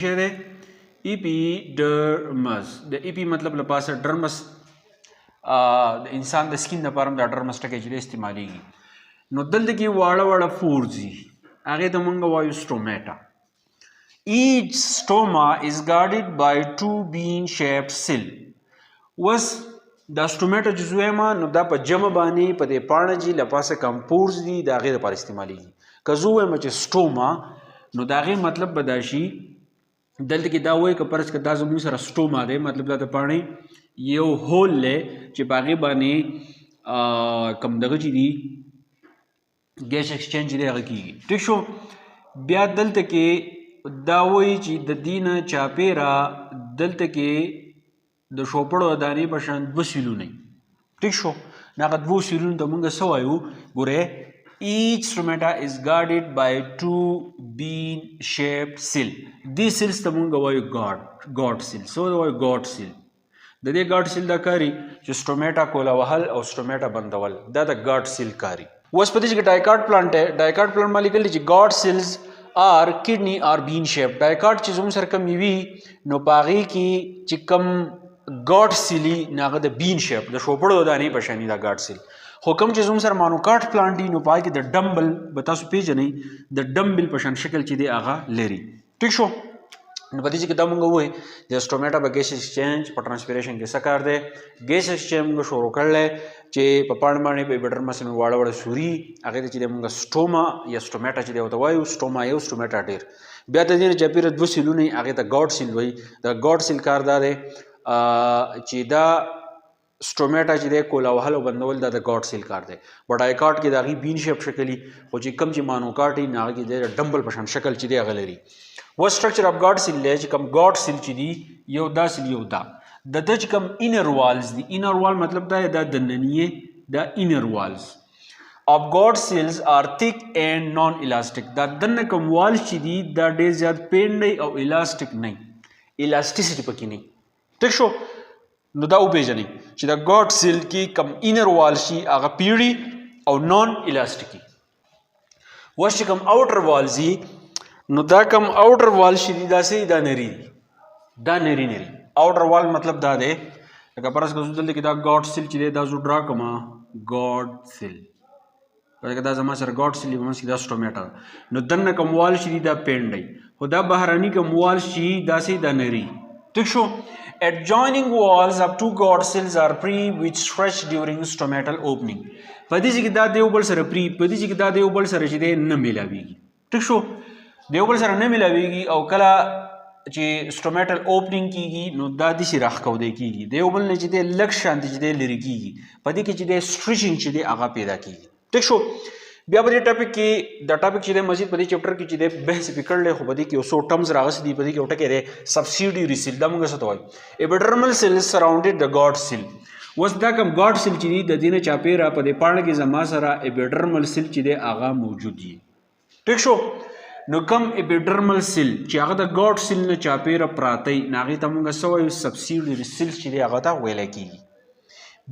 ده اپیډرمس د اپی مطلب لپاسه ډرمس د انسان د سکین لپاره د ډرمس ټکی چې استعمالیږي نو دلته کې واړه واړه فورز دي هغه ته مونږ وایو سټومیټا. each stoma is guarded by two bean shaped cell. وس دا سټومیټا چې زویما نو دا په جمع باندې په دې پاڼه جی لپاسه کم فورز دي دا هغه لپاره استعمالیږي. که زویما چې سټوما نو دا هغه مطلب بداشي دلته کې دا وایي که پرس که دا زموږ سره سټوما دی مطلب دا د پاڼې یو هول دی چې په هغې باندې کم دغه چې دي ګیس ایکسچینج دی هغه کېږي. ټیک شو. بیا دلته کې دا وایي چې د دې نه چاپېره دلته کې د شوپړو د دانې په شان دوه سیلونه وي. ټیک شو. نو هغه دوو سیلونو ته مونږ څه وایو ګورئ each stomata is guarded by two bean shaped cell. These cells ته مونږ وایو ګارډ سیل. سو وایو ګارډ سیل. د دې ګارډ سیل دا کاري چې سټومیټا کولا وهل او سټومیټا بندول دا د ګارډ سیل کاري. اوس په دې کې ډایکارډ پلانټ دی. ډایکارډ پلانټ باندې لیکل چې ګارډ سیلز آر کډنی آر بین شیپ. ډایکارډ چې زموږ سره کم وي نو په هغې کې چې کم ګارډ سیلي نو هغه د بین شیپ د شوپړو د دانې په شاني دا ګارډ سیل. خو کوم چې زموږ سره مانوکارډ پلانټ دي نو په هغې کې د ډمبل به تاسو پیژنئ د ډمبل په شان شکل چې دی هغه لري. ټیک شو. نو په دې کې دا مونږ ووایو د سټومیټا په ګیس ایکسچینج په ټرانسپیریشن کې څه کار دی ګیس ایکسچینج موږ شروع کړلی چې په پاڼه باندې په ایپیډرمس مې واړه واړه سوري هغې ته چې دی مونږ سټوما یا سټومیټا چې دی ورته وایو سټوما یو سټومیټا ډېر. بیا د دې نه چاپېره دوه سیلونه وي هغې ته ګارډ سیل وایي. د ګارډ سیل کار دا دی چې دا سټومیټا چې دی کولا وهل او بندول دا د ګارډ سیل کار دی. په ډایکارډ کې د هغې بین شیپ شکل وي خو چې کوم چې مانوکارډ وي نو هغه کې د ډمبل په شان شکل چې دی هغه لري. و سټرکچر اف ګارډ سیل دی چې کوم ګارډ سیل چې دي یو دا سیل یو دا د ده چې کوم اینر والز دي اینر وال مطلب دا دا دننیې دا اینر والز of God cells are thick and non-elastic. دا دنه کوم وال چې دي دا ډېر زیات پینډی او elastic نه elasticity پکې نه. ټیک شو. نو دا وپېژنئ چې د ګاډ سیل کې کم اینر وال شي هغه پیړي او نان الاستیکي. اوس چې کم اوټر وال ځي نو دا کم اوټر وال شي دي دا څه دا نري دي دا نري اوټر وال مطلب دا دی لکه فرض کړه دلته کې دا ګاډ سیل چې دی دا زه ډرا کومه ګاډ سیل لکه دا زما سره ګاډ سیل منځ کې دا سټومیټا نو دننه کم وال شي دي دا پینډی خو دا بهرني کم وال شي دا څه دا نري. ټیک شو. Adjoining walls of two guard cells are free which stretch during stomatal opening. په دې کې دا د یو بل سره free په دې کې دا د یو بل سره چې دی نه میلاویږي. ټیک شو. د یو بل سره نه میلاویږي او کله چې سټومیټل اوپننګ کیږي نو دا داسې راښکودی کیږي د یو بل نه چې دی لږ شانتې چې دی لرې کیږي په دې کې چې دی سټریچنګ چې دی هغه پیدا کیږي. ټیک شو. بیا په دې ټاپک کې د ټاپک چې دی مزید په دې چپټر کې چې دی بحث پې کړلی خو په دې کې یو څو ټرمز راغلي دي په دې کې یو ټکی دی سبسیډیري سیل دا موږ څه ته وایو ایپیډرمل سیلز سراونډډ د ګاډ سیل. اوس دا کوم ګاډ سیل چې دي د دې نه چاپېره په دې پاڼه کې زما سره ایپیډرمل سیل چې دی هغه موجود دي. ټیک شو. نو کوم ایپیډرمل سیل چې هغه د ګاډ سیل نه چاپېره پراته وي نو هغې ته موږ څه وایو سبسیډیري سیلز چې دی هغه ته ویلی کېږي.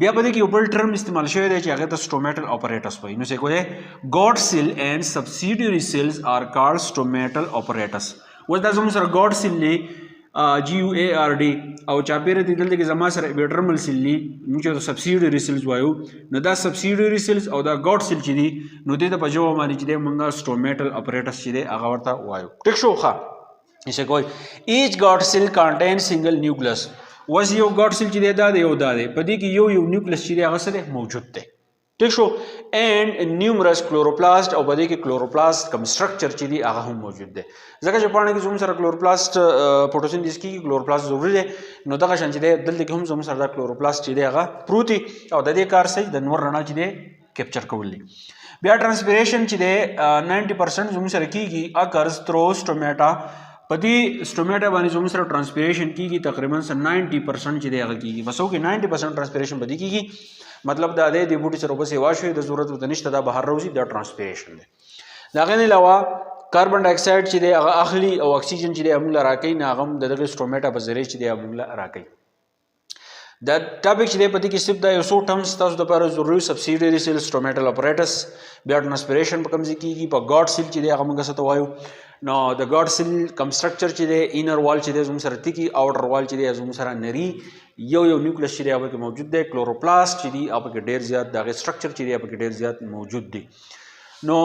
بیا په دې کې یو بل ټرم استعمال شوی دی چې هغې ته سټومیټل اپریټس وایي. نو څه کوی ګاډ سیل اینڈ سبسیډیري سیلز آر کالډ سټومیټل اپریټس. اوس دا زموږ سره ګاډ سیل دی GUARD او چاپېره دې دلته کې زما سره ایپیډرمل سیل دي موږ چې سبسیډیري سیلز وایو نو دا سبسیډیري سیلز او دا ګاډ سیل چې دي نو دې ته په ژبه باندې چې دی موږ سټومیټل اپریټس چې دی هغه ورته وایو. ټیک شو. ښه څه کوی ایچ ګاډ سیل کانټین سنګل نیوکلس. اوس یو ګاډ سیل چې دی دا دی یو دا دی په دې کې یو نیوکلس چې دی هغه څه دی موجود دی. ټیک شو. اینډ نیومرس کلوروپلاست او په دې کې کلوروپلاست کم سټرکچر چې دی هغه هم موجود دی ځکه چې پاڼه کې زموږ سره کلوروپلاست فوټوسنتیز کېږي کلوروپلاست ضروري دی نو دغه شان چې دی دلته کې هم زموږ سره دا کلوروپلاست چې دی هغه پروت وي او د دې کار صحیح د نور رڼا چې دی کیپچر کول دي. بیا ټرانسپیریشن چې دی 90% زموږ سره کېږي اکرز تھرو سټومیټا په دې سټومیټا باندې زموږ سره ټرانسپیریشن کېږي تقریبا 90% چې دی هغه کېږي بس اوکې 90% ټرانسپیریشن په دې کېږي مطلب دا دی د بوټي سره اوبه سیوا شوي د ضرورت ورته نشته دا بهر راوځي دا ټرانسپیریشن دی. د هغې نه علاوه کاربن ډای اکساید چې دی هغه اخلي او اکسیجن چې دی موږ له راکوي نو هغه هم د دغې سټومیټا په ذریعې چې دی موږ له راکوي. دا ټاپک چې دی په دې کې صرف دا یو څو ټرمز ستاسو دپاره ضروري سبسیډیري سیل سټومیټل اپریټس بیا ټرانسپیریشن په کوم ځای کېږي په ګاډ سیل چې دی هغه موږ څه ته وایو نو د ګاډ سیل کم سټرکچر چې دی انر وال چې دی زموږ سره تیکي اوټر وال چې دی زموږ سره نری یو نیوکلیس چې دی هغه کې موجود دی کلوروپلاست چې دی هغه کې ډیر زیات دغه سټرکچر چې دی هغه کې ډیر زیات موجود دی نو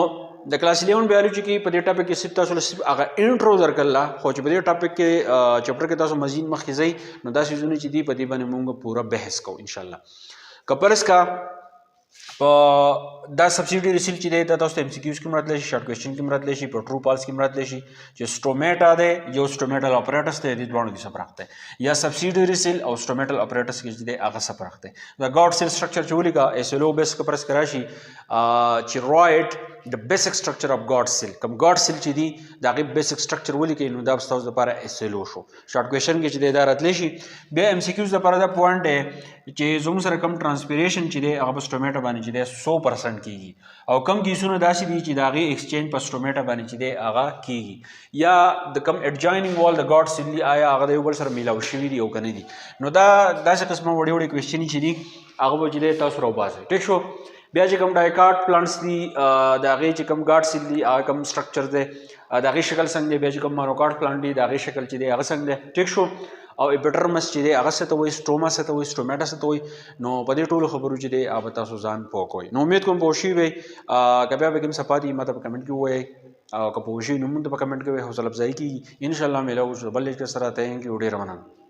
د کلاس 11 بایولوژي کې په دې ټاپک کې صرف تاسو هغه انټرو درکړه خو چې په دې ټاپک کې چپټر کې تاسو مزید مخکې ځئ نو دا سيزونه چې دی په دې باندې موږ پورا بحث کوو ان شاء الله کپرس کا دا سبسيډي ریسل چې دی دا تاسو ته MCQs کې مراتلی شي شارټ کوېسچن کې مراتلی شي په ټرو پالس کې مراتلی شي چې سټومیټا دی یو سټومیټل اپریټس دی د دوه کې څه فرق دی یا سبسيډي ریسل او سټومیټل اپریټس کې چې دی هغه څه فرق دی دا ګاډ سیل سټرکچر چې ولیکا SLO بیس کپرس کراشي چې رائټ د بیسیک سټرکچر اف ګاډ سیل کوم ګاډ سیل چې دی دا غي بیسیک سټرکچر ولیکي نو دا تاسو لپاره SLO شو شارټ کوېسچن کې چې دی دا راتلی شي بیا MCQs لپاره دا پوینټ دی چې زموږ سره کم ټرانسپیریشن چې دی هغه په سټومیټا باندې چې دی 100% کیږي او کم کیسونه داسې دي چې دا غي ایکسچینج په سټومیټا باندې چې دی هغه کیږي یا د کم اډجایننګ وال د ګاډ سیل آیا هغه د یو بل سره میلاو شوی دی او کنه دي نو دا داسې قسمه وړي وړي کوېسچن چې دي هغه به چې دی تاسو راوباسئ ټیک شو بیا چې کوم ډایکارډ پلانټس دي د هغې چې کوم ګاډ سیل دي هغه کوم سټرکچر دی د هغې شکل څنګه دی بیا چې کوم مانوکارډ پلانټ دي د هغې شکل چې دی هغه څنګه دی ټیک شو او اپیډرمس چې دی هغه څه ته وایي سټوما څه ته وایي سټومیټا څه ته وایي نو په دې ټولو خبرو چې دی هغه تاسو ځان پوه کوئ نو امید کوم پوه شوي وئ که بیا به کوم څه پاتې ماته په کمنټ کې ووایئ او که پوه شوي نو موږ ته په کمنټ کې وایئ حوصله افزایي کېږي انشاءالله میلاو شو بل لیکچر سره تھینک یو ډېره مننه